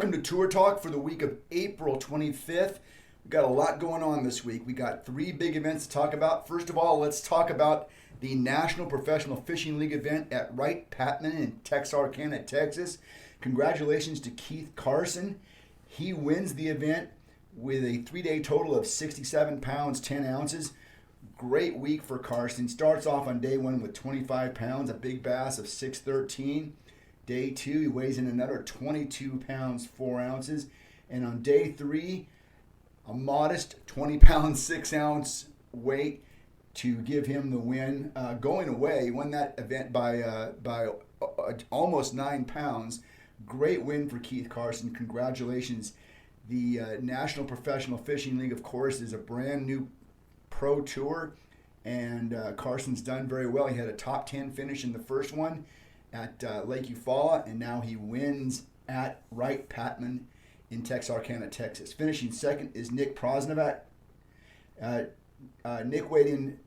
Welcome to Tour Talk for the week of April 25th. We've got a lot going on this week. We got 3 big events to talk about. First of all, let's talk about the National Professional Fishing League event at Wright, Patman in Texarkana, Texas. Congratulations to Keith Carson. He wins the event with a 3-day total of 67 pounds, 10 ounces. Great week for Carson. Starts off on day 1 with 25 pounds, a big bass of 613. Day 2, he weighs in another 22 pounds, 4 ounces. And on day 3, a modest 20 pound, 6 ounce weight to give him the win. Going away, he won that event by almost 9 pounds. Great win for Keith Carson. Congratulations. The National Professional Fishing League, of course, is a brand new pro tour, and Carson's done very well. He had a top 10 finish in the first one at Lake Eufaula, and now he wins at Wright Patman in Texarkana, Texas. Finishing second is Nick Prosnovac. Nick weighed in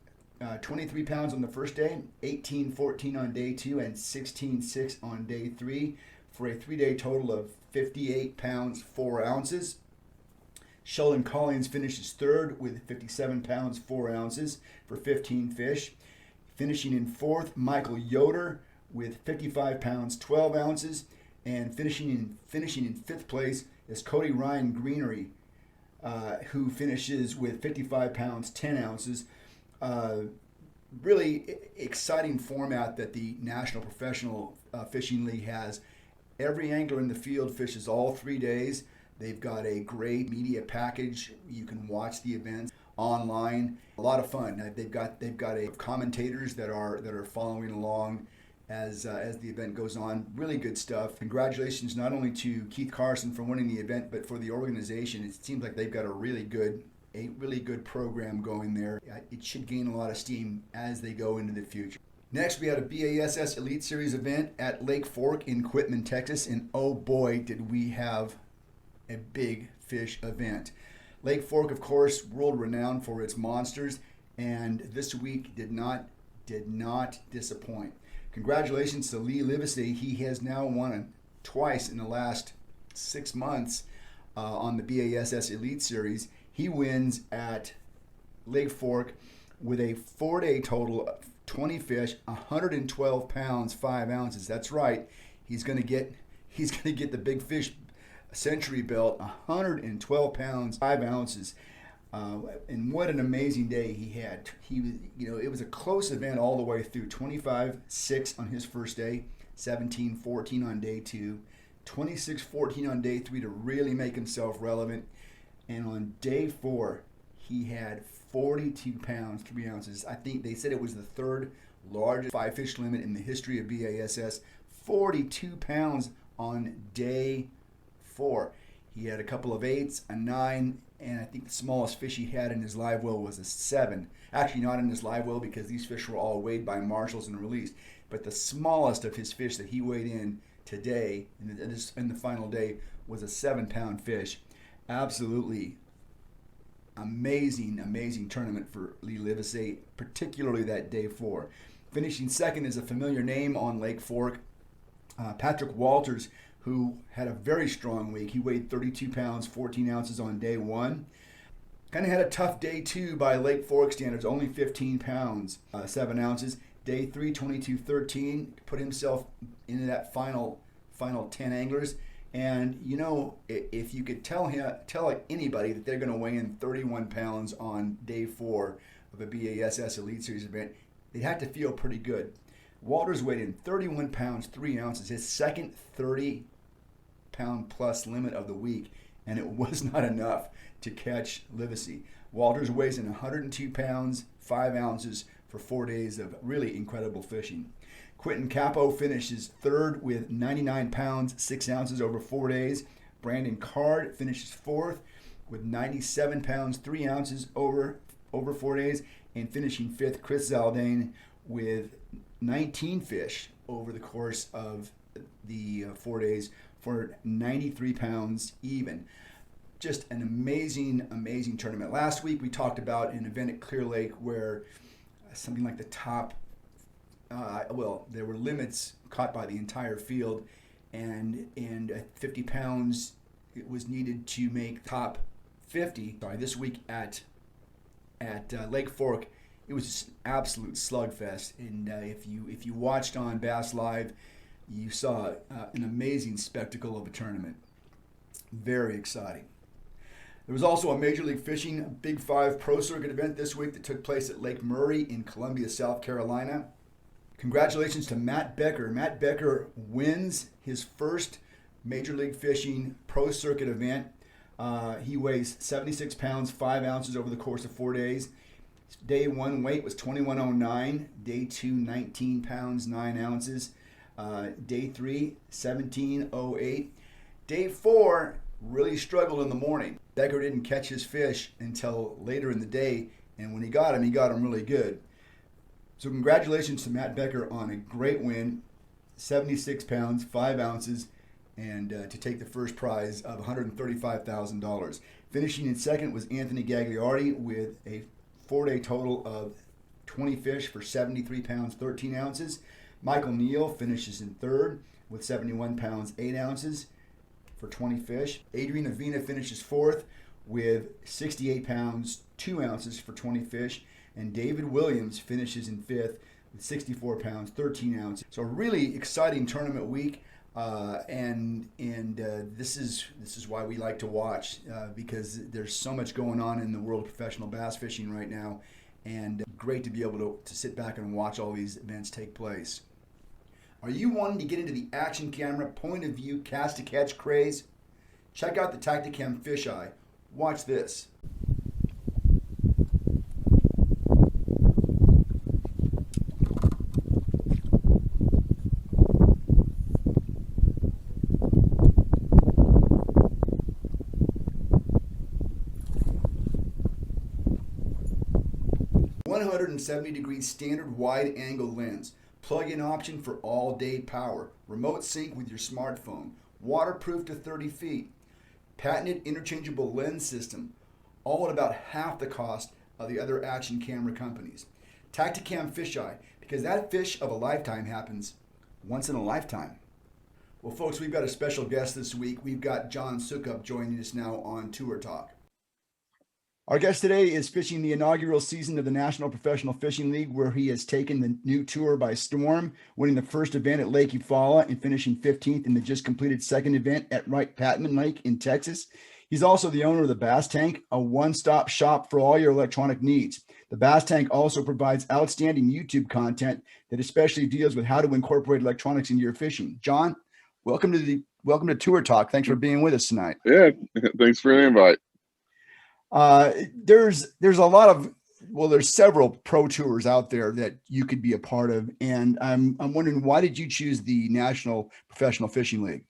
23 pounds on the first day, 18-14 on day 2, and 16-6 on day 3 for a 3-day total of 58 pounds, 4 ounces. Sheldon Collins finishes third with 57 pounds, 4 ounces for 15 fish. Finishing in fourth, Michael Yoder with 55 pounds, 12 ounces. And finishing in fifth place is Cody Ryan Greenery, who finishes with 55 pounds, 10 ounces. Really exciting format that the National Professional Fishing League has. Every angler in the field fishes all 3 days. They've got a great media package. You can watch the events online. A lot of fun. They've got a commentators that are following along as the event goes on. Really good stuff. Congratulations not only to Keith Carson for winning the event, but for the organization. It seems like they've got a really good program going there. It should gain a lot of steam as they go into the future. Next, we had a BASS Elite Series event at Lake Fork in Quitman, Texas, and oh boy, did we have a big fish event. Lake Fork, of course, world renowned for its monsters, and this week did not disappoint. Congratulations to Lee Livesey. He has now won twice in the last 6 months on the BASS Elite Series. He wins at Lake Fork with a 4-day total of 20 fish, 112 pounds, 5 ounces. That's right. He's going to get the big fish century belt, 112 pounds, 5 ounces. And what an amazing day he had. It was a close event all the way through. 25-6 on his first day, 17-14 on day 2, 26-14 on day 3 to really make himself relevant. And on day 4, he had 42 pounds, 3 ounces. I think they said it was the third largest 5-fish limit in the history of BASS. 42 pounds on day 4. He had a couple of 8s, a 9, and I think the smallest fish he had in his live well was a 7. Actually, not in his live well because these fish were all weighed by marshals and released. But the smallest of his fish that he weighed in today, in the final day, was a 7-pound fish. Absolutely amazing tournament for Lee Livesey, particularly that day 4. Finishing second is a familiar name on Lake Fork, Patrick Walters, who had a very strong week. He weighed 32 pounds, 14 ounces on day 1. Kind of had a tough day 2 by Lake Fork standards, only 15 pounds, 7 ounces. Day 3, 22-13, put himself into that final 10 anglers. And if you could tell anybody that they're going to weigh in 31 pounds on day 4 of a BASS Elite Series event, they'd have to feel pretty good. Walters weighed in 31 pounds, 3 ounces, his second 30-pound plus limit of the week, and it was not enough to catch Livesey. Walters weighs in 102 pounds, 5 ounces for 4 days of really incredible fishing. Quentin Capo finishes third with 99 pounds, 6 ounces over 4 days. Brandon Card finishes fourth with 97 pounds, 3 ounces over 4 days. And finishing fifth, Chris Zaldane with 19 fish over the course of the 4 days for 93 pounds even. Just an amazing tournament. Last week we talked about an event at Clear Lake where something like the top, there were limits caught by the entire field, and 50 pounds it was needed to make top 50. Sorry, this week at Lake Fork, it was just an absolute slugfest. And if you watched on Bass Live, you saw an amazing spectacle of a tournament. Very exciting. There was also a Major League Fishing Big 5 Pro Circuit event this week that took place at Lake Murray in Columbia, South Carolina. Congratulations to Matt Becker. Matt Becker wins his first Major League Fishing Pro Circuit event. He weighs 76 pounds, 5 ounces over the course of 4 days. Day 1 weight was 2109. Day 2, 19 pounds, 9 ounces. Day 3, 1708. Day 4, really struggled in the morning. Becker didn't catch his fish until later in the day, and when he got him really good. So congratulations to Matt Becker on a great win, 76 pounds, 5 ounces, and to take the first prize of $135,000. Finishing in second was Anthony Gagliardi with a 4-day total of 20 fish for 73 pounds, 13 ounces. Michael Neal finishes in third with 71 pounds, 8 ounces for 20 fish. Adrian Avina finishes fourth with 68 pounds, 2 ounces for 20 fish. And David Williams finishes in fifth with 64 pounds, 13 ounces. So a really exciting tournament week. This is why we like to watch because there's so much going on in the world of professional bass fishing right now, and great to be able to sit back and watch all these events take place. Are you wanting to get into the action camera, point of view, cast to catch craze? Check out the Tactacam Fisheye. Watch this. .170-degree standard wide angle lens, plug-in option for all-day power, remote sync with your smartphone, waterproof to 30 feet, patented interchangeable lens system, all at about half the cost of the other action camera companies. Tactacam Fisheye, because that fish of a lifetime happens once in a lifetime. Well, folks, we've got a special guest this week. We've got John Soukup joining us now on Tour Talk. Our guest today is fishing the inaugural season of the National Professional Fishing League, where he has taken the new tour by storm, winning the first event at Lake Eufaula and finishing 15th in the just completed second event at Wright Patman Lake in Texas. He's also the owner of the Bass Tank, a one-stop shop for all your electronic needs. The Bass Tank also provides outstanding YouTube content that especially deals with how to incorporate electronics into your fishing. John, welcome to Tour Talk. Thanks for being with us tonight. Yeah, thanks for the invite. There's a lot of, there's several pro tours out there that you could be a part of. And I'm wondering, why did you choose the National Professional Fishing League?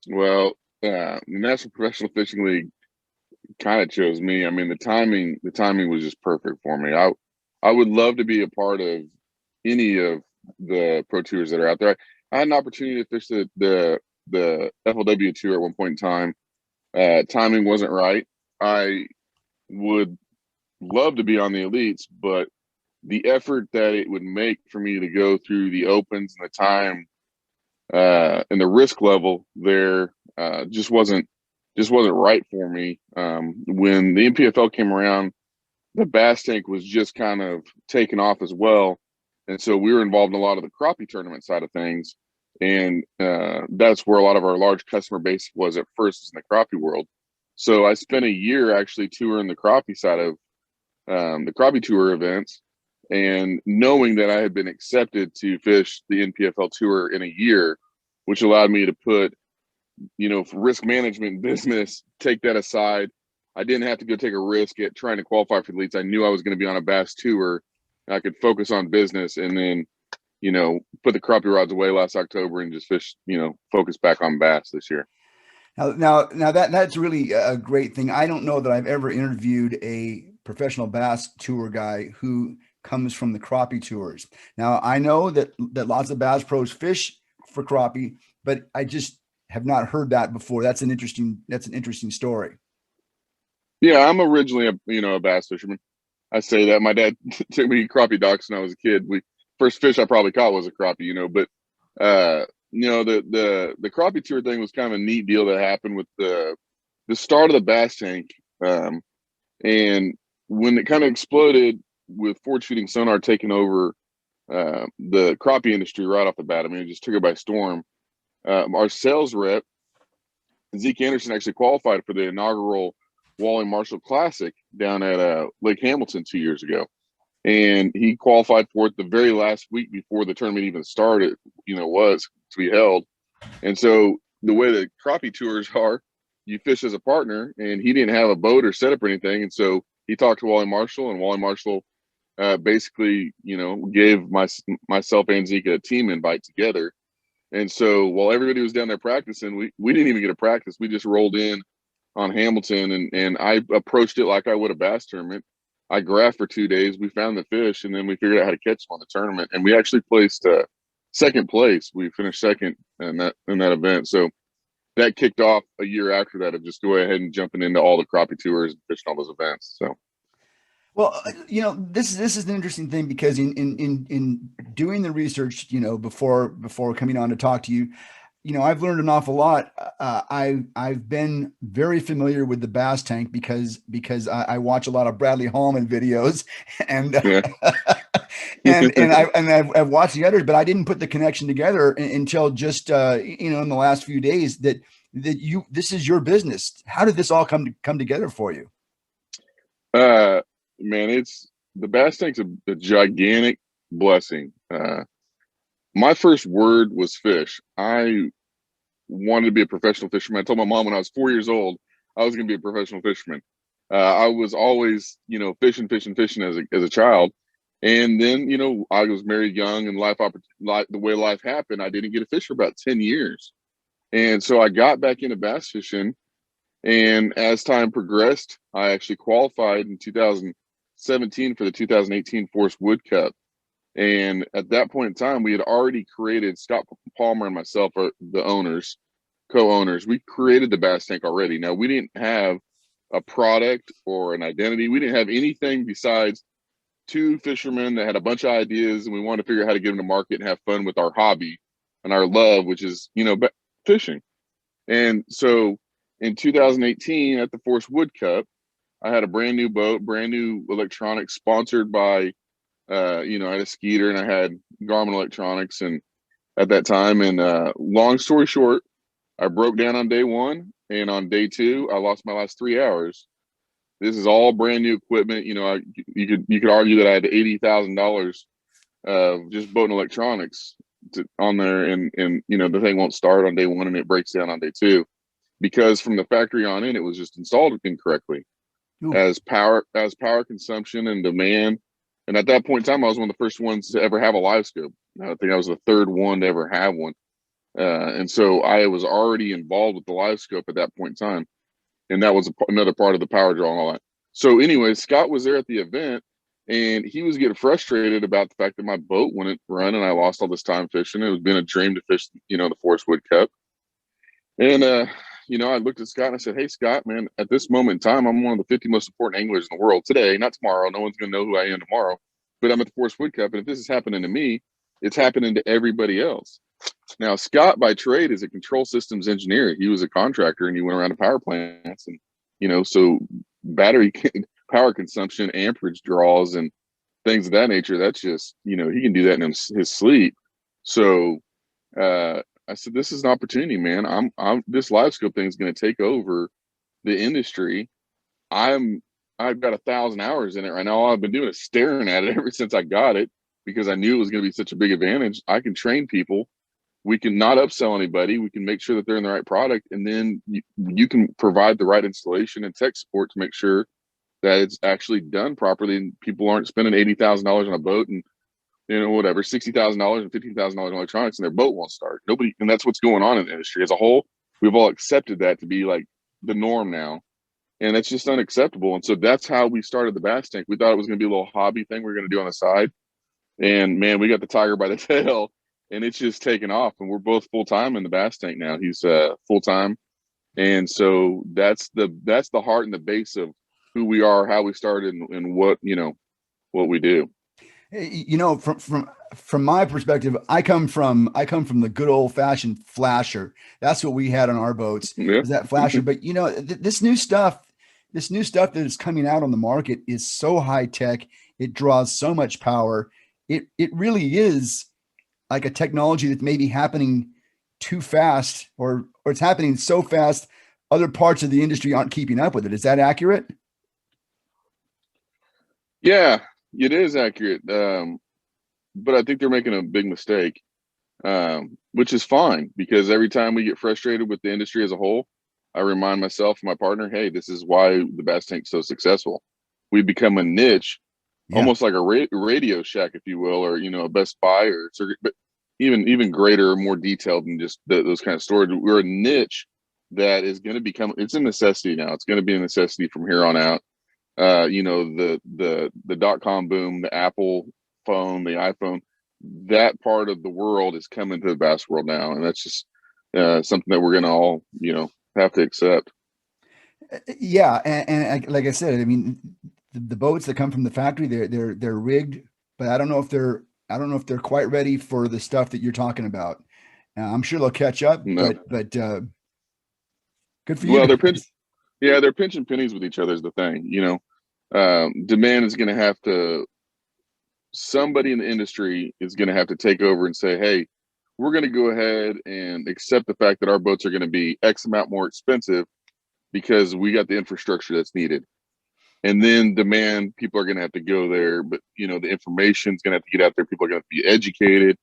Well, the National Professional Fishing League kind of chose me. I mean, the timing was just perfect for me. I would love to be a part of any of the pro tours that are out there. I had an opportunity to fish the FLW tour at one point in time. Timing wasn't right. I would love to be on the elites, but the effort that it would make for me to go through the opens and the time and the risk level there just wasn't right for me. When the NPFL came around, the Bass Tank was just kind of taken off as well, and so we were involved in a lot of the crappie tournament side of things, and that's where a lot of our large customer base was at first, is in the crappie world. So I spent a year actually touring the crappie side of the crappie tour events, and knowing that I had been accepted to fish the NPFL tour in a year, which allowed me to put, for risk management business, take that aside. I didn't have to go take a risk at trying to qualify for the elites. I knew I was going to be on a bass tour. I could focus on business, and then, put the crappie rods away last October and just fish, focus back on bass this year. Now that's really a great thing. I don't know that I've ever interviewed a professional bass tour guy who comes from the crappie tours. Now, I know that lots of bass pros fish for crappie, but I just have not heard that before. That's an interesting story. Yeah, I'm originally a bass fisherman. I say that my dad took me crappie docks when I was a kid. First fish I probably caught was a crappie, but the crappie tour thing was kind of a neat deal that happened with the start of the bass tank. And when it kind of exploded with forward shooting sonar taking over the crappie industry right off the bat, I mean, it just took it by storm. Our sales rep, Zeke Anderson, actually qualified for the inaugural Wally Marshall Classic down at Lake Hamilton 2 years ago. And he qualified for it the very last week before the tournament even started, was to be held. And so the way that crappie tours are, you fish as a partner, and he didn't have a boat or setup or anything. And so he talked to Wally Marshall, and Wally Marshall basically, gave myself and Zeke a team invite together. And so while everybody was down there practicing, we didn't even get a practice. We just rolled in on Hamilton, and I approached it like I would a bass tournament. I graphed for 2 days. We found the fish, and then we figured out how to catch them on the tournament. And we actually placed second place. We finished second in that event. So that kicked off a year after that of just go ahead and jumping into all the crappie tours and fishing all those events. So. Well, this is an interesting thing because in doing the research, before coming on to talk to you, I've learned an awful lot. I've been very familiar with the bass tank because I watch a lot of Bradley Hallman videos, and Yeah. I've watched the others, but I didn't put the connection together until just in the last few days that this is your business. How did this all come together for you? Man, it's the bass tank's a gigantic blessing. My first word was fish. I wanted to be a professional fisherman. I told my mom when I was 4 years old I was going to be a professional fisherman. I was always, fishing as a child, and then I was married young, and the way life happened, I didn't get a fish for about 10 years, and so I got back into bass fishing. And as time progressed, I actually qualified in 2017 for the 2018 Forest Wood Cup. And at that point in time, we had already created, Scott Palmer and myself are the co-owners. We created the bass tank already. Now, we didn't have a product or an identity. We didn't have anything besides two fishermen that had a bunch of ideas, and we wanted to figure out how to get them to market and have fun with our hobby and our love, which is, fishing. And so in 2018 at the Forest Wood Cup, I had a brand new boat, brand new electronics, sponsored by I had a Skeeter, and I had Garmin electronics, and at that time, and long story short, I broke down on day one, and on day two, I lost my last 3 hours. This is all brand new equipment. You could argue that I had $80,000 of just boat and electronics on there, and the thing won't start on day one, and it breaks down on day two because from the factory on in, it was just installed incorrectly. Ooh. as power consumption and demand. And at that point in time, I was one of the first ones to ever have a live scope. I think I was the third one to ever have one. And so I was already involved with the live scope at that point in time. And that was another part of the power draw and all that. So anyway, Scott was there at the event, and he was getting frustrated about the fact that my boat wouldn't run, and I lost all this time fishing. It was been a dream to fish, the Forest Wood Cup. And, I looked at Scott and I said, "Hey, Scott, man, at this moment in time, I'm one of the 50 most important anglers in the world today, not tomorrow. No one's going to know who I am tomorrow, but I'm at the Forest Wood Cup. And if this is happening to me, it's happening to everybody else." Now, Scott by trade is a control systems engineer. He was a contractor, and he went around to power plants, and, so battery power consumption, amperage draws, and things of that nature. That's just, he can do that in his sleep. So, I said, "This is an opportunity, man. I'm this live scope thing is going to take over the industry. I've got 1,000 hours in it right now. All I've been doing is staring at it ever since I got it because I knew it was going to be such a big advantage. I can train people. We can not upsell anybody. We can make sure that they're in the right product, and then you can provide the right installation and tech support to make sure that it's actually done properly, and people aren't spending $80,000 on a boat and whatever, $60,000 and $15,000 in electronics, and their boat won't start. Nobody, and that's what's going on in the industry as a whole. We've all accepted that to be like the norm now, and it's just unacceptable. And so that's how we started the bass tank. We thought it was going to be a little hobby thing we are going to do on the side, and man, we got the tiger by the tail, and it's just taken off. And we're both full time in the bass tank now. He's full time, and so that's the heart and the base of who we are, how we started, and what we do. From my perspective, I come from the good old fashioned flasher. That's what we had on our boats, Yeah. was that flasher. But this new stuff that is coming out on the market is so high tech. It draws so much power. It really is like a technology that's maybe happening too fast, or it's happening so fast other parts of the industry aren't keeping up with it. Is that accurate? Yeah, it is accurate. But I think they're making a big mistake, which is fine because every time we get frustrated with the industry as a whole, I remind myself and my partner, hey, this is why the Bass Tank's so successful. We become a niche, Yeah. almost like a Radio Shack, if you will, or a Best Buy or Circuit, but even greater, more detailed than just those kind of stores. We're a niche that is going to become. It's a necessity now. It's going to be a necessity from here on out. The .com boom, the Apple phone, the iPhone, that part of the world is coming to the bass world now, and that's just something that we're gonna all have to accept. Yeah, and like I said, I mean, the boats that come from the factory, they're rigged, but I don't know if they're quite ready for the stuff that you're talking about. I'm sure they'll catch up, No, but good for you well, guys. they're pinching pennies with each other is the thing. Demand is going to have to. Somebody in the industry is going to have to take over and say, hey, we're going to go ahead and accept the fact that our boats are going to be X amount more expensive because we got the infrastructure that's needed. And then demand, people are going to have to go there, but the information is going to have to get out there. People are going to be educated.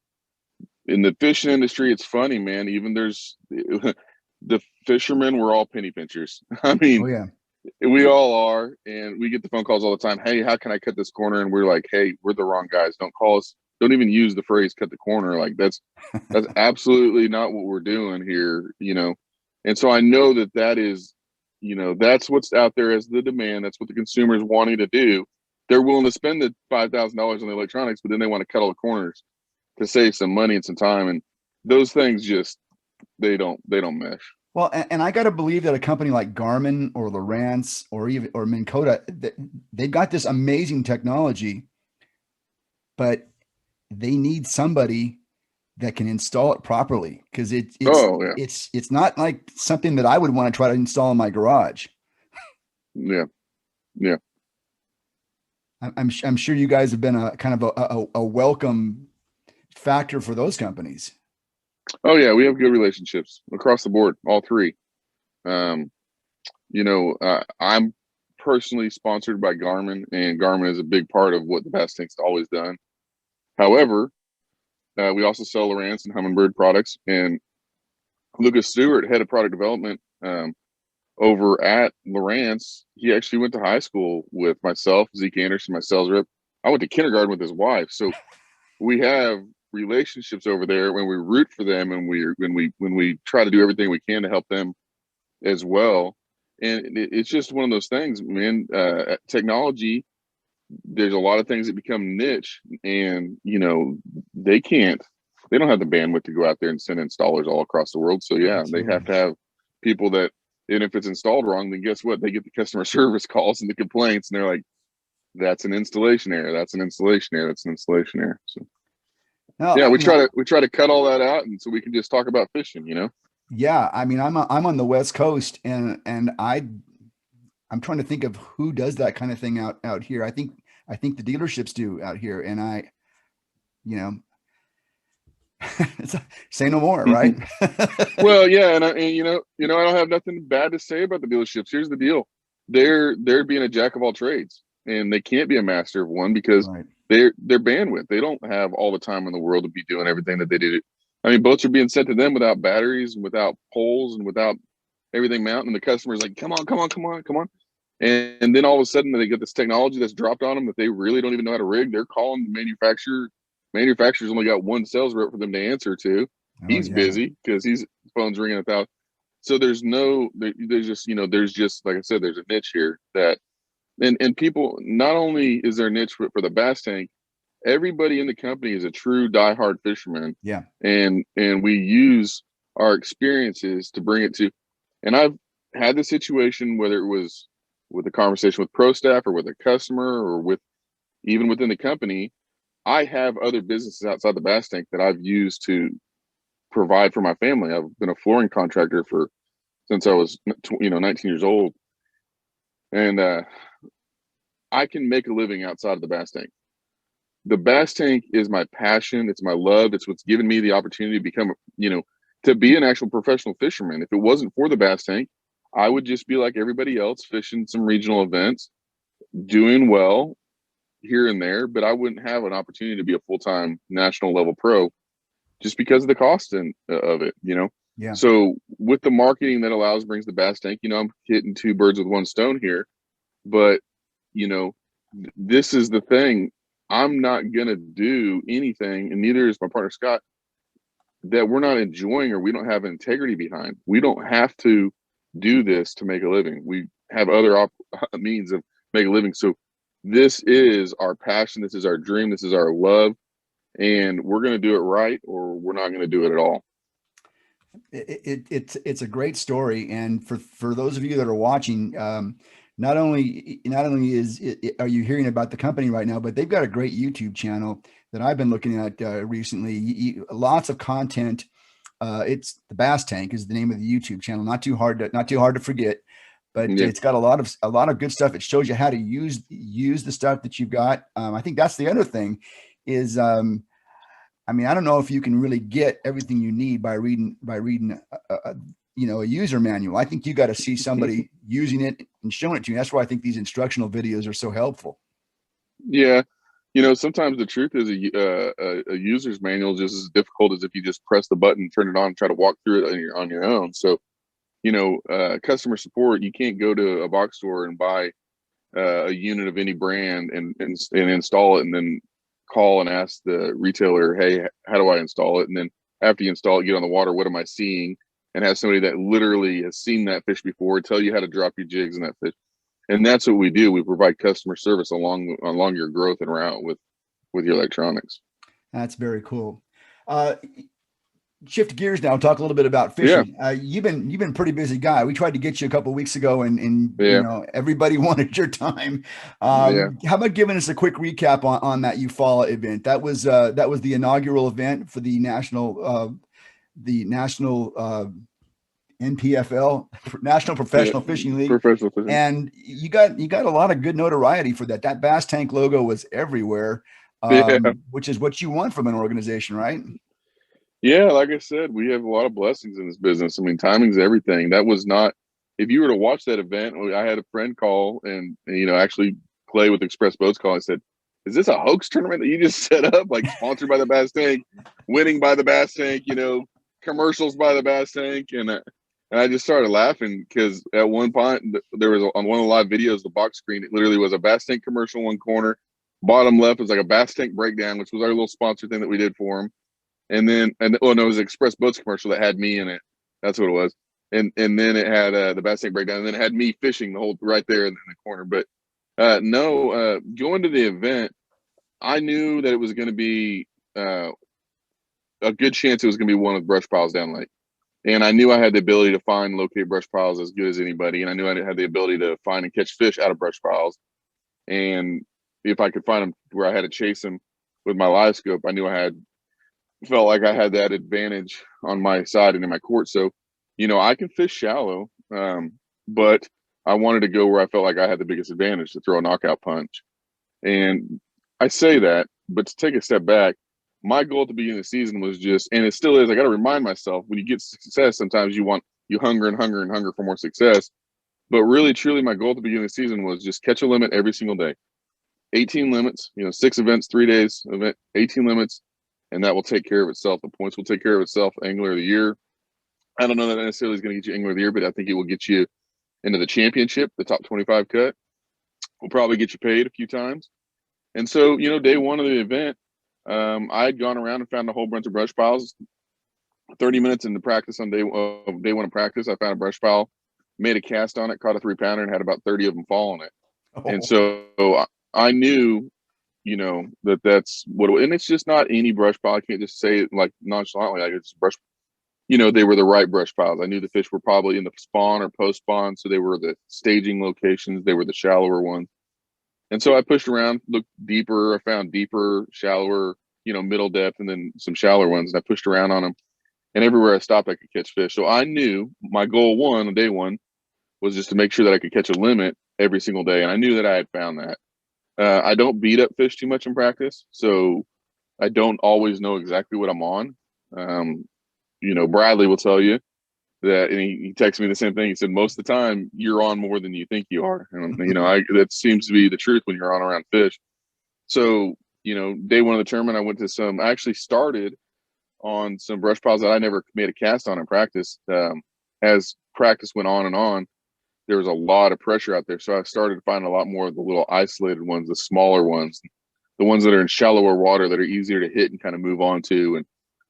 In the fishing industry, it's funny, man. Even there's the fishermen, we're all penny pinchers. I Oh mean, yeah. we all are, and we get the phone calls all the time. Hey, how can I cut this corner? And we're like, hey, we're the wrong guys. Don't call us. Don't even use the phrase "cut the corner." Like that's absolutely not what we're doing here. And so I know that is, that's what's out there as the demand. That's what the consumer's wanting to do. They're willing to spend the $5,000 on the electronics, but then they want to cut all the corners to save some money and some time. And those things just they don't mesh. Well, and I got to believe that a company like Garmin or Lowrance or even or Minn Kota, they've got this amazing technology, but they need somebody that can install it properly, because it's Oh yeah, it's it's not like something that I would want to try to install in my garage. yeah, yeah. I'm sure you guys have been a kind of a welcome factor for those companies. Oh yeah, we have good relationships across the board, all three. Um, I'm personally sponsored by Garmin, and Garmin is a big part of what the Bass Tank's always done. However, we also sell Lowrance and Humminbird products, and Lucas Stewart, head of product development over at Lowrance, he actually went to high school with myself, Zeke Anderson, my sales rep. I went to kindergarten with his wife, so we have relationships over there when we root for them, and when we try to do everything we can to help them as well. And it's just one of those things, man. Technology, there's a lot of things that become niche, and they can't, they don't have the bandwidth to go out there and send installers all across the world. So yeah, they have Absolutely. to have people that, and if it's installed wrong, then guess what? They get the customer service calls and the complaints, and they're like, that's an installation error. That's an installation error. That's an installation error. So No, yeah, I we mean, try to cut all that out, and so we can just talk about fishing. yeah, I mean, I'm on the West Coast, and I'm trying to think of who does that kind of thing out here. I think the dealerships do out here, and you know, say no more, right? Well, yeah, and I don't have nothing bad to say about the dealerships. Here's the deal: they're being a jack of all trades, and they can't be a master of one because Right. they're bandwidth. They don't have all the time in the world to be doing everything that they do. I mean, boats are being sent to them without batteries and without poles and without everything mounting. And the customer's like, "Come on, come on, come on, come on!" And then all of a sudden, they get this technology that's dropped on them that they really don't even know how to rig. They're calling the manufacturer. Manufacturer's only got one sales rep for them to answer to. Oh He's yeah. busy because his phone's ringing 1,000. So there's just like I said, there's a niche here that, and people, not only is there a niche for the Bass Tank, everybody in the company is a true diehard fisherman, Yeah. and we use our experiences to bring it to. And I've had the situation, whether it was with a conversation with pro staff or with a customer or with even within the company, I have other businesses outside the bass tank that I've used to provide for my family. I've been a flooring contractor since I was 19 years old, and I can make a living outside of the bass tank. The bass tank is my passion. It's my love. It's what's given me the opportunity to become, to be an actual professional fisherman. If it wasn't for the bass tank, I would just be like everybody else, fishing some regional events, doing well here and there, but I wouldn't have an opportunity to be a full-time national level pro just because of the cost of it. Yeah. So with the marketing that brings the bass tank, I'm hitting two birds with one stone here. But, this is the thing. I'm not going to do anything, and neither is my partner, Scott, that we're not enjoying or we don't have integrity behind. We don't have to do this to make a living. We have other means of making a living. So this is our passion. This is our dream. This is our love. And we're going to do it right, or we're not going to do it at all. It's a great story. And for those of you that are watching, not only are you hearing about the company right now, but they've got a great YouTube channel that I've been looking at recently. Lots of content. It's the Bass Tank is the name of the YouTube channel. Not too hard to forget, but Yeah. it's got a lot of good stuff. It shows you how to use the stuff that you've got. I think that's the other thing is, I don't know if you can really get everything you need by reading a user manual. I think you got to see somebody using it and showing it to you. That's why I think these instructional videos are so helpful. Yeah. Sometimes the truth is a user's manual is just as difficult as if you just press the button, turn it on, and try to walk through it on your own. So, customer support, you can't go to a box store and buy a unit of any brand and install it and then call and ask the retailer, hey, how do I install it? And then after you install it, get on the water, what am I seeing? And have somebody that literally has seen that fish before tell you how to drop your jigs in that fish. And that's what we do. We provide customer service along your growth and route with your electronics. That's very cool. Shift gears now. Talk a little bit about fishing. Yeah. You've been a pretty busy guy. We tried to get you a couple of weeks ago, and Yeah. Everybody wanted your time. Yeah. How about giving us a quick recap on that Eufaula event? That was the inaugural event for the national NPFL, National Professional Fishing League. Professional fishing. And you got a lot of good notoriety for that. That Bass Tank logo was everywhere, which is what you want from an organization, right? Yeah, like I said, we have a lot of blessings in this business. Timing's everything. That was not, if you were to watch that event, I had a friend call and actually play with Express Boats call. I said, is this a hoax tournament that you just set up, like sponsored by the Bass Tank, winning by the Bass Tank, commercials by the Bass Tank? And I just started laughing because at one point there was on one of the live videos, the box screen, it literally was a Bass Tank commercial in one corner. Bottom left was like a Bass Tank breakdown, which was our little sponsor thing that we did for them. And then, it was an Express Boats commercial that had me in it. That's what it was. And then it had the Bass Tank breakdown, and then it had me fishing the whole right there in the corner. But going to the event, I knew that it was going to be a good chance it was going to be one with brush piles down lake. And I knew I had the ability to find, locate brush piles as good as anybody. And I knew I had the ability to find and catch fish out of brush piles. And if I could find them where I had to chase them with my live scope, I knew felt like I had that advantage on my side and in my court. So, I can fish shallow, but I wanted to go where I felt like I had the biggest advantage to throw a knockout punch. And I say that, but to take a step back, my goal at the beginning of the season was just, and it still is, I got to remind myself, when you get success, sometimes you hunger and hunger and hunger for more success. But really, truly, my goal at the beginning of the season was just catch a limit every single day. 18 limits, 6 events, 3 days, 18 limits. And that will take care of itself. The points will take care of itself. Angler of the year. I don't know that necessarily is going to get you Angler of the Year, but I think it will get you into the championship, the top 25 cut. Will probably get you paid a few times. And so, day one of the event, I had gone around and found a whole bunch of brush piles. 30 minutes into practice on day one of practice, I found a brush pile, made a cast on it, caught a 3-pounder, and had about 30 of them fall on it. Oh. And so I knew that's what and it's just not any brush pile. I can't just say it like nonchalantly, like it's brush. They were the right brush piles. I knew the fish were probably in the spawn or post spawn, so they were the staging locations. They were the shallower ones. And so I pushed around, looked deeper. I found deeper, shallower, middle depth, and then some shallower ones. And I pushed around on them. And everywhere I stopped, I could catch fish. So I knew my goal on day one was just to make sure that I could catch a limit every single day. And I knew that I had found that. I don't beat up fish too much in practice. So I don't always know exactly what I'm on. Um, Bradley will tell you that, and he texted me the same thing. He said, most of the time you're on more than you think you are. And, that seems to be the truth when you're on around fish. So, day one of the tournament, I actually started on some brush piles that I never made a cast on in practice. As practice went on and on, there was a lot of pressure out there. So I started to find a lot more of the little isolated ones, the smaller ones, the ones that are in shallower water that are easier to hit and kind of move on to. And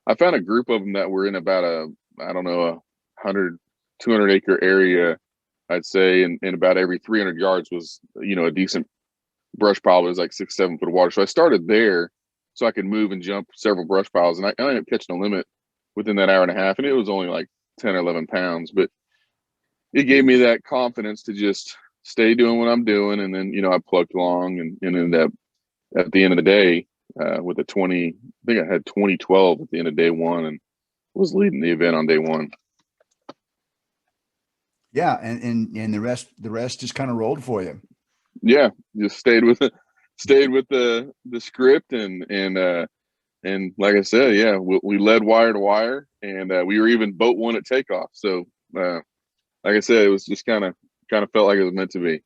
I found a group of them that were in about a 100, 200 acre area, I'd say. And about every 300 yards was, a decent brush pile. It was like 6, 7 foot of water. So I started there so I could move and jump several brush piles. And I ended up catching a limit within that hour and a half. And it was only like 10 or 11 pounds, but it gave me that confidence to just stay doing what I'm doing. And then, I plugged along and ended up at the end of the day with a 20, I think I had 2012 at the end of day one and was leading the event on day one. Yeah. And the rest just kind of rolled for you. Yeah. Just stayed with the script and like I said, yeah, we led wire to wire and we were even boat one at takeoff. So, like I said, it was just kind of felt like it was meant to be.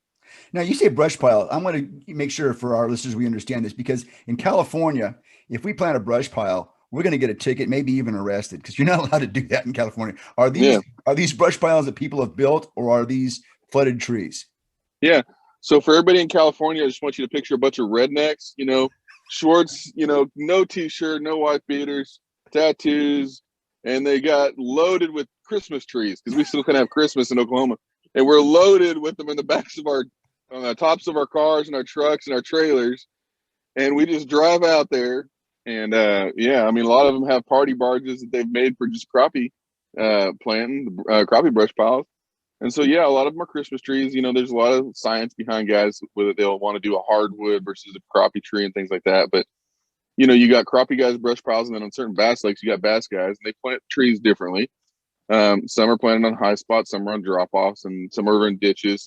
Now, you say brush pile. I want to make sure for our listeners we understand this, because in California, if we plant a brush pile, we're going to get a ticket, maybe even arrested, because you're not allowed to do that in California. Are Yeah. these brush piles that people have built, or are these flooded trees? Yeah. So for everybody in California, I just want you to picture a bunch of rednecks, shorts, no t-shirt, no white beaters, tattoos, and they got loaded with Christmas trees because we still can have Christmas in Oklahoma. And we're loaded with them in the backs of on the tops of our cars and our trucks and our trailers. And we just drive out there. And yeah, I mean, a lot of them have party barges that they've made for just crappie planting, crappie brush piles. And so, yeah, a lot of them are Christmas trees. There's a lot of science behind guys whether they'll want to do a hardwood versus a crappie tree and things like that. But, you got crappie guys, brush piles, and then on certain bass lakes, you got bass guys, and they plant trees differently. Some are planted on high spots, some are on drop offs, and some are in ditches.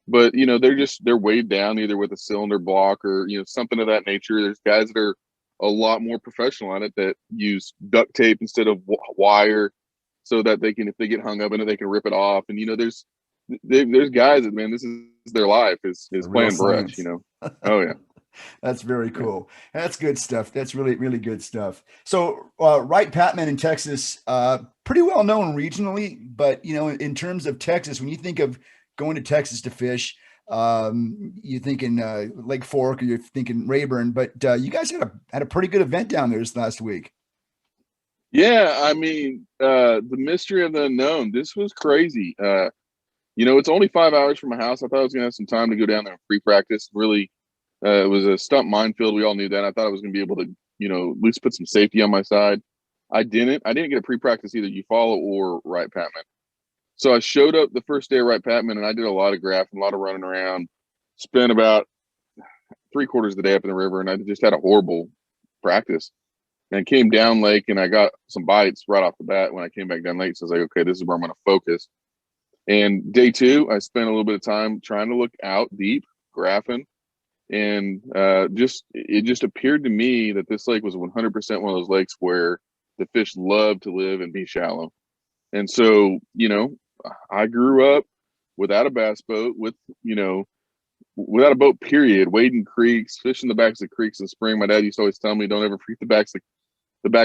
But they're weighed down either with a cylinder block or something of that nature. There's guys that are a lot more professional at it that use duct tape instead of wire, so that if they get hung up in it, they can rip it off. And there's guys that, man, this is their life is playing brush. Oh yeah. That's very cool. That's good stuff. That's really, really good stuff. So, Wright, Patman in Texas, pretty well known regionally, but in terms of Texas, when you think of going to Texas to fish, you're thinking Lake Fork, or you're thinking Rayburn, but you guys had a pretty good event down there this last week. Yeah, I mean, the mystery of the unknown. This was crazy. It's only 5 hours from my house. I thought I was gonna have some time to go down there and free practice. Really, it was a stump minefield. We all knew that. I thought I was gonna be able to, at least put some safety on my side. I didn't get a pre-practice either Eufaula or Wright Patman. So I showed up the first day of Wright Patman, and I did a lot of graphing, a lot of running around. Spent about 3/4 of the day up in the river, and I just had a horrible practice. And came down lake, and I got some bites right off the bat when I came back down lake. So I was like, okay, this is where I'm going to focus. And day two, I spent a little bit of time trying to look out deep, graphing, and it just appeared to me that this lake was 100% one of those lakes where the fish love to live and be shallow. And so, I grew up without a bass boat, without a boat, period, wading creeks, fishing the backs of creeks in spring. My dad used to always tell me, don't ever freak the back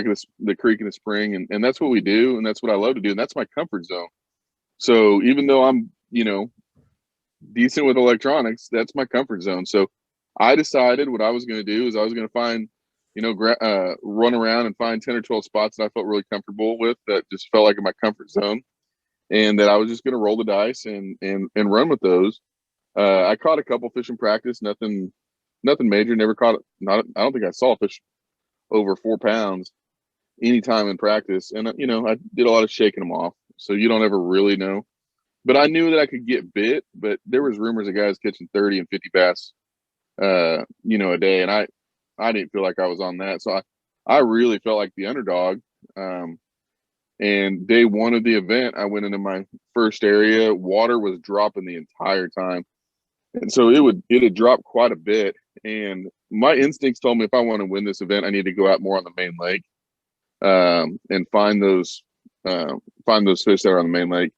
of the creek in the spring. And that's what we do. And that's what I love to do. And that's my comfort zone. So even though I'm, decent with electronics, that's my comfort zone. So I decided what I was going to do is I was going to find, run around and find 10 or 12 spots that I felt really comfortable with, that just felt like in my comfort zone, and that I was just going to roll the dice and run with those. I caught a couple fish in practice, nothing major. Never caught I don't think I saw a fish over 4 pounds any time in practice. And, I did a lot of shaking them off. So you don't ever really know. But I knew that I could get bit, but there was rumors of guys catching 30 and 50 bass a day. And I didn't feel like I was on that. So I really felt like the underdog. And day one of the event, I went into my first area. Water was dropping the entire time. And so it had dropped quite a bit. And my instincts told me if I want to win this event, I need to go out more on the main lake, and find those fish that are on the main lake.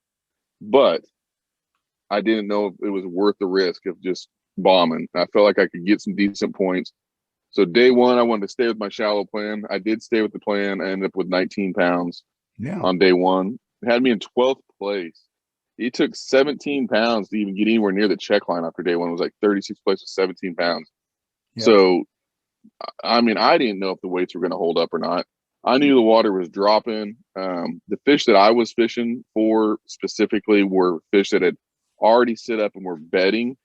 But I didn't know if it was worth the risk of just bombing. I felt like I could get some decent points. So day one, I wanted to stay with my shallow plan. I did stay with the plan. I ended up with 19 pounds on day one. It had me in 12th place. It took 17 pounds to even get anywhere near the check line after day one. It was like 36th place with 17 pounds. Yeah. So, I mean, I didn't know if the weights were going to hold up or not. I knew the water was dropping. The fish that I was fishing for specifically were fish that had already set up and were bedding,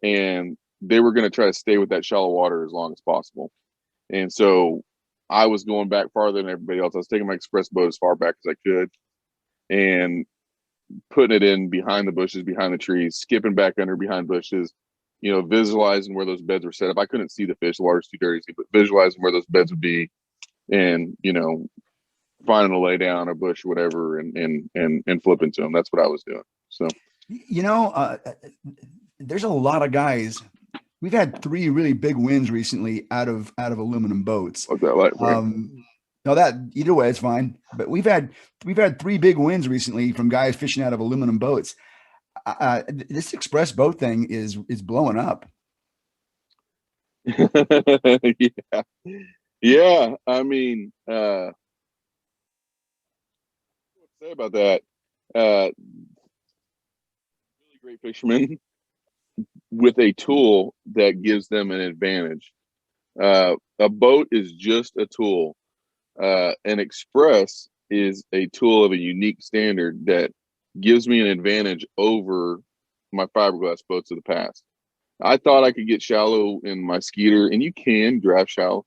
and they were going to try to stay with that shallow water as long as possible. And so I was going back farther than everybody else. I was taking my express boat as far back as I could and putting it in behind the bushes, behind the trees, skipping back under behind bushes, visualizing where those beds were set up. I couldn't see the fish. The water's too dirty, but visualizing where those beds would be and, finding a lay down, a bush, whatever, and flip into them. That's what I was doing. So, there's a lot of guys. We've had 3 really big wins recently out of aluminum boats. What's that like? No, that either way, it's fine. But we've had 3 big wins recently from guys fishing out of aluminum boats. This express boat thing is blowing up. Yeah. I mean, what to say about that? Really great fishermen with a tool that gives them an advantage. A boat is just a tool. An express is a tool of a unique standard that gives me an advantage over my fiberglass boats of the past. I thought I could get shallow in my Skeeter, and you can drive shallow,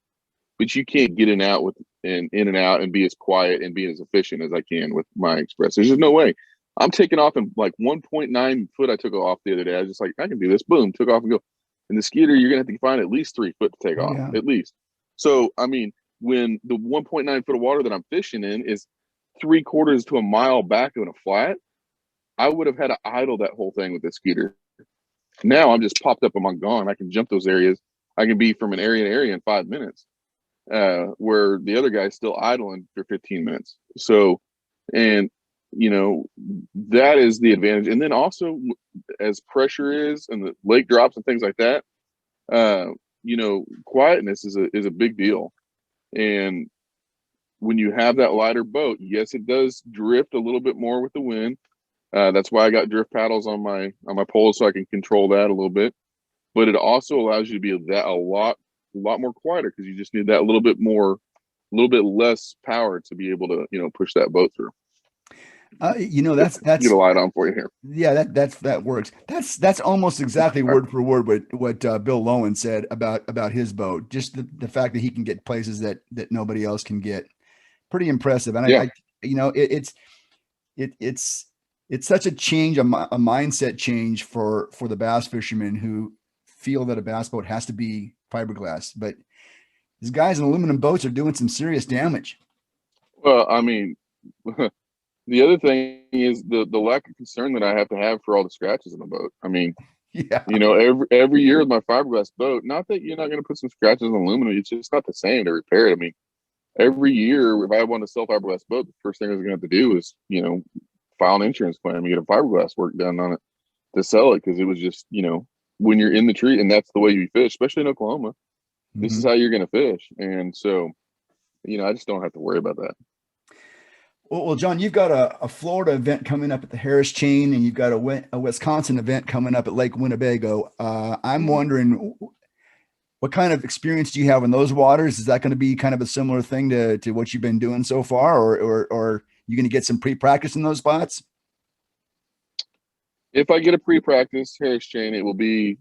but you can't get in and out and be as quiet and be as efficient as I can with my express. There's just no way. I'm taking off in like 1.9 foot. I took off the other day. I was just like, I can do this. Boom, took off and go. In the Skeeter, you're gonna have to find at least 3 foot to take off, at least. So, I mean, when the 1.9 foot of water that I'm fishing in is 3/4 to a mile back in a flat, I would have had to idle that whole thing with the Skeeter. Now I'm just popped up and I'm gone. I can jump those areas. I can be from an area to area in 5 minutes, where the other guy's still idling for 15 minutes. So, and that is the advantage. And then also, as pressure is and the lake drops and things like that, quietness is a big deal. And when you have that lighter boat, yes, it does drift a little bit more with the wind. That's why I got drift paddles on my pole, so I can control that a little bit. But it also allows you to be a lot more quieter, because you just need that little bit less power to be able to push that boat through. That's get a light on for you here. Yeah, that works. That's almost exactly word for word what Bill Lowen said about his boat. Just the fact that he can get places that nobody else can get. Pretty impressive. And yeah. It's such a change, a mindset change for the bass fishermen who feel that a bass boat has to be fiberglass. But these guys in aluminum boats are doing some serious damage. Well, I mean, the other thing is the lack of concern that I have to have for all the scratches in the boat. I mean, yeah, every year with my fiberglass boat, not that you're not going to put some scratches on aluminum, it's just not the same to repair it. I mean, every year, if I want to sell fiberglass boat, the first thing I was going to have to do is, file an insurance claim and get a fiberglass work done on it to sell it, because it was just, when you're in the tree, and that's the way you fish, especially in Oklahoma, mm-hmm. This is how you're going to fish. And so, I just don't have to worry about that. Well, John, you've got a Florida event coming up at the Harris Chain, and you've got a Wisconsin event coming up at Lake Winnebago. I'm wondering, what kind of experience do you have in those waters? Is that going to be kind of a similar thing to what you've been doing so far, or you going to get some pre-practice in those spots? If I get a pre-practice Harris Chain, it will be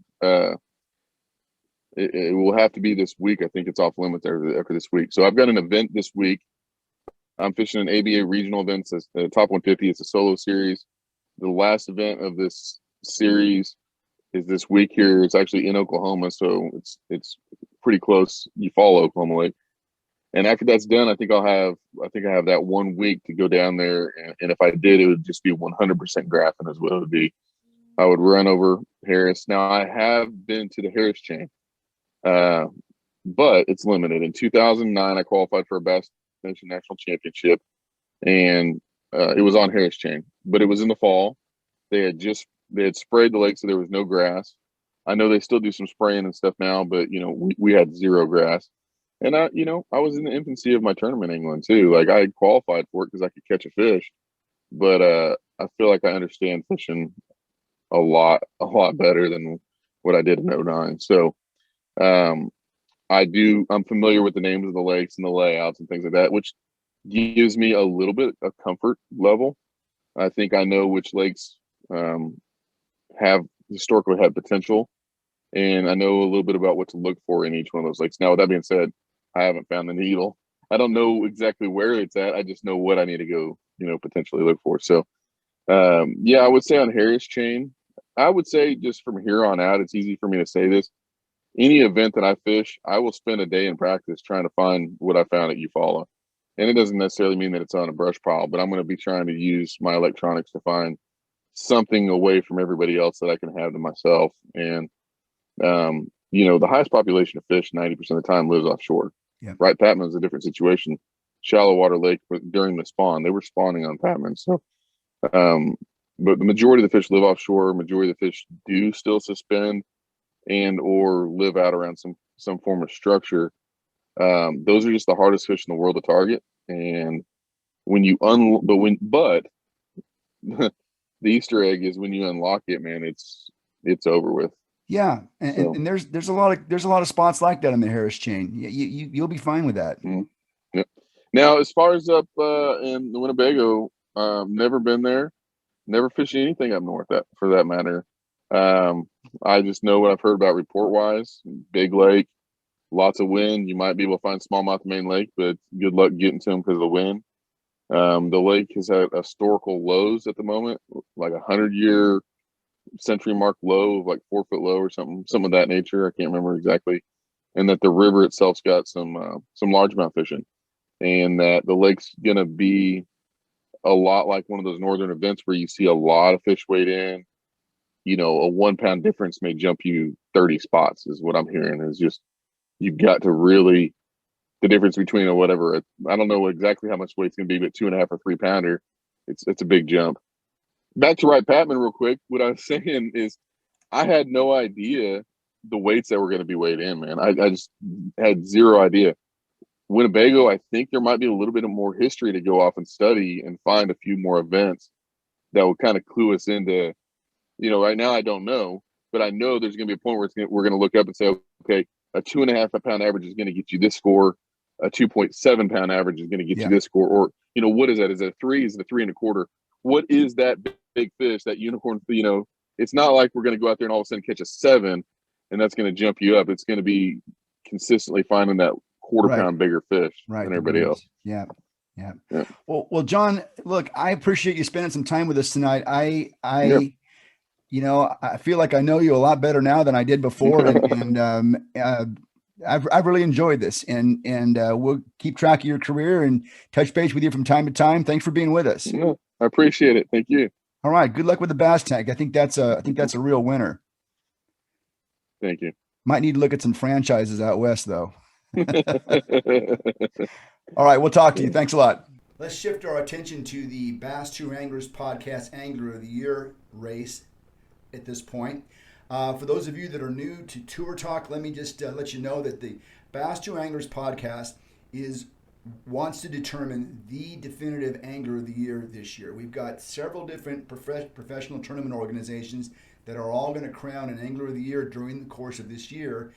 it will have to be this week. I think it's off limits after this week. So I've got an event this week. I'm fishing an ABA regional event. It's the top 150. It's a solo series. The last event of this series is this week here. It's actually in Oklahoma, so it's pretty close. You follow Oklahoma Lake, and after that's done, I think I have that 1 week to go down there, and if I did, it would just be 100% graphing is what it would be. I would run over Harris. Now I have been to the Harris chain, uh, but it's limited. In 2009, I qualified for a Bass Nation National Championship, and it was on Harris chain, but it was in the fall. They had sprayed the lake, so there was no grass. I know they still do some spraying and stuff now, but we had zero grass. And I was in the infancy of my tournament angling too. Like I had qualified for it because I could catch a fish, but I feel like I understand fishing a lot better than what I did in '09. So um, I'm familiar with the names of the lakes and the layouts and things like that, which gives me a little bit of comfort level. I think I know which lakes um, have historically had potential, and I know a little bit about what to look for in each one of those lakes. Now, with that being said, I haven't found the needle. I don't know exactly where it's at. I just know what I need to go, potentially look for. So, yeah, I would say on Harris chain, I would say just from here on out, it's easy for me to say this. Any event that I fish, I will spend a day in practice trying to find what I found at Eufaula. And it doesn't necessarily mean that it's on a brush pile, but I'm going to be trying to use my electronics to find something away from everybody else that I can have to myself. And, the highest population of fish 90% of the time lives offshore. Yeah. Right. Patman is a different situation. Shallow water lake during the spawn, they were spawning on Patman. So, but the majority of the fish live offshore. Majority of the fish do still suspend and or live out around some form of structure. Those are just the hardest fish in the world to target. And when you but the Easter egg is when you unlock it, man, it's over with. Yeah, and there's a lot of spots like that on the Harris chain. You'll be fine with that. Mm-hmm. Yeah. Now, as far as up in the Winnebago, never been there, never fished anything up north for that matter. I just know what I've heard about report wise. Big lake, lots of wind. You might be able to find smallmouth main lake, but good luck getting to them because of the wind. The lake has had historical lows at the moment, like 100-year century mark low of like 4-foot low or something of that nature. I can't remember exactly. And that the river itself's got some largemouth fishing, and that the lake's gonna be a lot like one of those northern events where you see a lot of fish weighed in. A 1 pound difference may jump you 30 spots is what I'm hearing. Is just you've got to really the difference between a whatever I don't know exactly how much weight's gonna be, but 2.5 or 3 pounder, it's a big jump. Back to Wright Patman real quick. What I was saying is I had no idea the weights that were going to be weighed in, man. I just had zero idea. Winnebago, I think there might be a little bit of more history to go off and study and find a few more events that will kind of clue us into, right now I don't know, but I know there's going to be a point where we're going to look up and say, okay, a 2.5 pound average is going to get you this score. A 2.7 pound average is going to get you this score. Or, what is that? Is it a 3? Is it a 3.25? What is that big fish, that unicorn? It's not like we're going to go out there and all of a sudden catch a 7 and that's going to jump you up. It's going to be consistently finding that quarter pound bigger fish than everybody else. Yeah. Well, John, look, I appreciate you spending some time with us tonight. I feel like I know you a lot better now than I did before. And I've really enjoyed this, and we'll keep track of your career and touch base with you from time to time. Thanks for being with us. Yeah, I appreciate it. Thank you. All right. Good luck with the bass tank. I think that's a real winner. Thank you. Might need to look at some franchises out west though. All right. We'll talk to you. Thanks a lot. Let's shift our attention to the Bass Tour Anglers Podcast Angler of the Year race at this point. For those of you that are new to Tour Talk, let me just let you know that the Bass Tour Anglers Podcast wants to determine the definitive Angler of the Year this year. We've got several different professional tournament organizations that are all going to crown an Angler of the Year during the course of this year.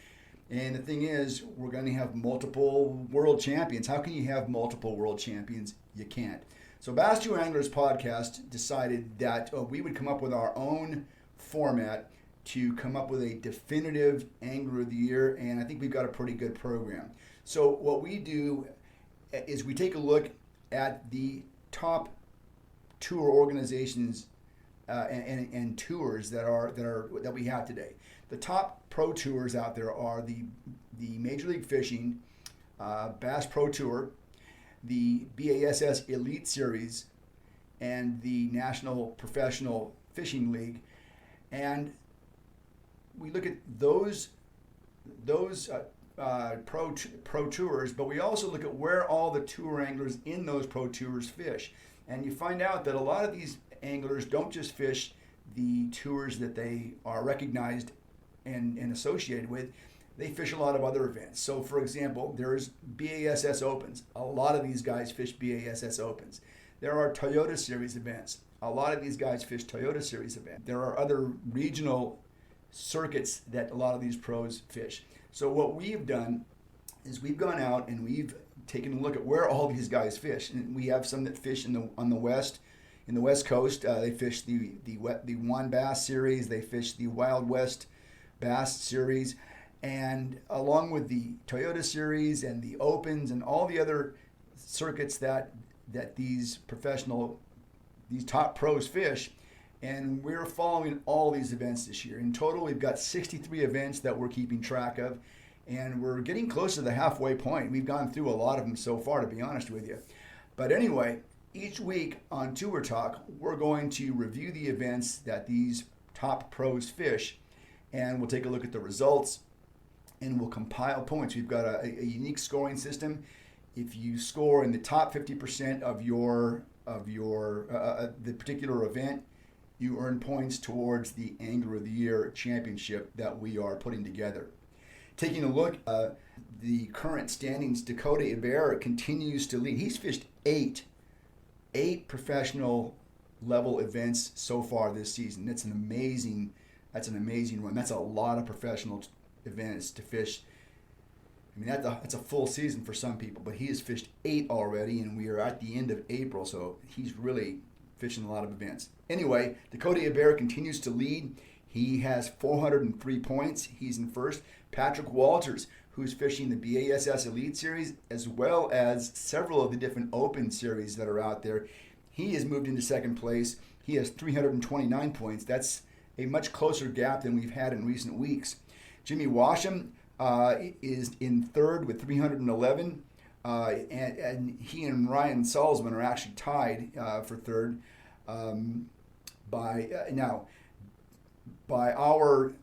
And the thing is, we're going to have multiple world champions. How can you have multiple world champions? You can't. So Bass Tour Anglers Podcast decided that we would come up with our own format to come up with a definitive Angler of the Year, and I think we've got a pretty good program. So what we do is we take a look at the top tour organizations and tours that we have today. The top pro tours out there are the Major League Fishing Bass Pro Tour, the BASS Elite Series, and the National Professional Fishing League. And we look at those pro tours, but we also look at where all the tour anglers in those pro tours fish. And you find out that a lot of these anglers don't just fish the tours that they are recognized and associated with. They fish a lot of other events. So, for example, there's BASS Opens. A lot of these guys fish BASS Opens. There are Toyota Series events. A lot of these guys fish Toyota Series events. There are other regional circuits that a lot of these pros fish. So what we've done is we've gone out and we've taken a look at where all these guys fish. And we have some that fish in the West Coast. They fish the WAN Bass Series. They fish the Wild West Bass Series. And along with the Toyota Series and the Opens and all the other circuits that these top pros fish, and we're following all these events this year. In total, we've got 63 events that we're keeping track of, and we're getting close to the halfway point. We've gone through a lot of them so far, to be honest with you. But anyway, each week on Tour Talk, we're going to review the events that these top pros fish, and we'll take a look at the results, and we'll compile points. We've got a unique scoring system. If you score in the top 50% of the particular event, you earn points towards the Angler of the Year championship that we are putting together. Taking a look at the current standings, Dakota Ibear continues to lead. He's fished eight professional level events so far this season. That's an amazing run. That's a lot of professional events to fish. I mean, that's a full season for some people, but he has fished 8 already, and we are at the end of April, so he's really fishing a lot of events. Anyway, Dakota Ibear continues to lead. He has 403 points. He's in first. Patrick Walters, who's fishing the BASS Elite Series, as well as several of the different Open Series that are out there, he has moved into second place. He has 329 points. That's a much closer gap than we've had in recent weeks. Jimmy Washam is in third with 311, and he and Ryan Salzman are actually tied for third. By our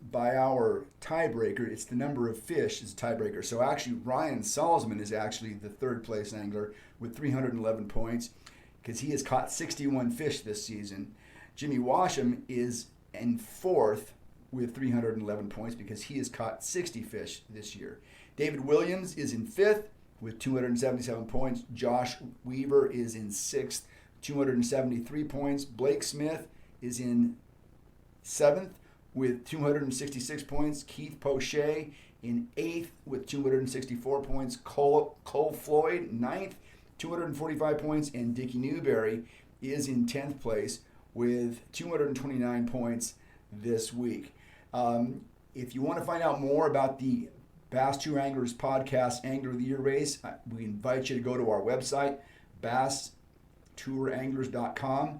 tiebreaker, it's the number of fish is a tiebreaker. So actually, Ryan Salzman is actually the third place angler with 311 points because he has caught 61 fish this season. Jimmy Washam is in fourth with 311 points because he has caught 60 fish this year. David Williams is in fifth with 277 points. Josh Weaver is in sixth, 273 points. Blake Smith is in seventh with 266 points. Keith Poche in eighth with 264 points. Cole Floyd, ninth, 245 points. And Dickie Newberry is in 10th place with 229 points this week. If you want to find out more about the Bass Tour Anglers Podcast Angler of the Year race, we invite you to go to our website, basstouranglers.com.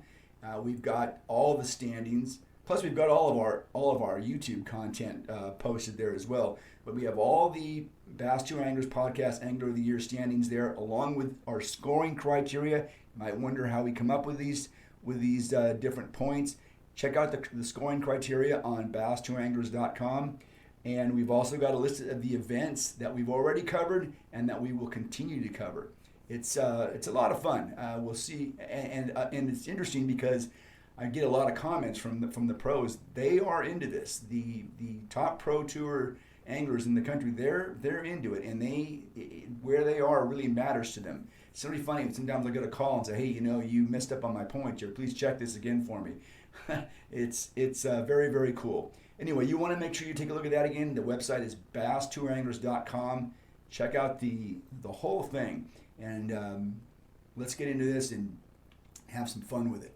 We've got all the standings. Plus, we've got all of our YouTube content posted there as well. But we have all the Bass Tour Anglers Podcast Angler of the Year standings there, along with our scoring criteria. You might wonder how we come up with these different points. Check out the scoring criteria on basstouranglers.com. And we've also got a list of the events that we've already covered and that we will continue to cover. It's a lot of fun. We'll see, and it's interesting because I get a lot of comments from the pros. They are into this. The top pro tour anglers in the country, they're into it, and where they are really matters to them. It's really funny. Sometimes I get a call and say, "Hey, you messed up on my point here. Please check this again for me." It's very, very cool. Anyway, you want to make sure you take a look at that again. The website is basstouranglers.com. Check out the whole thing, and let's get into this and have some fun with it.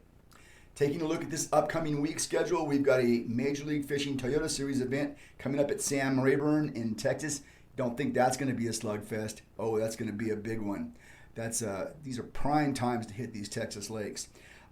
Taking a look at this upcoming week schedule, we've got a Major League Fishing Toyota Series event coming up at Sam Rayburn in Texas. Don't think that's going to be a slugfest. Oh, that's going to be a big one. These are prime times to hit these Texas lakes.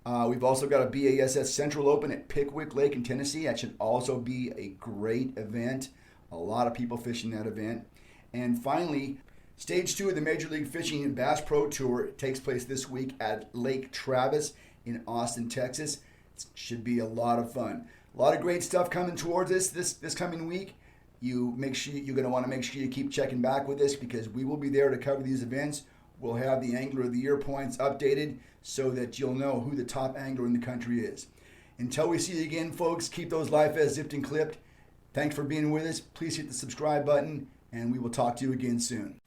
We've also got a BASS Central Open at Pickwick Lake in Tennessee. That should also be a great event. A lot of people fishing that event. And finally, Stage 2 of the Major League Fishing and Bass Pro Tour takes place this week at Lake Travis in Austin, Texas. It should be a lot of fun. A lot of great stuff coming towards us this coming week. You're going to want to make sure you keep checking back with us because we will be there to cover these events. We'll have the Angler of the Year points updated so that you'll know who the top angler in the country is. Until we see you again, folks, keep those life vests zipped and clipped. Thanks for being with us. Please hit the subscribe button, and we will talk to you again soon.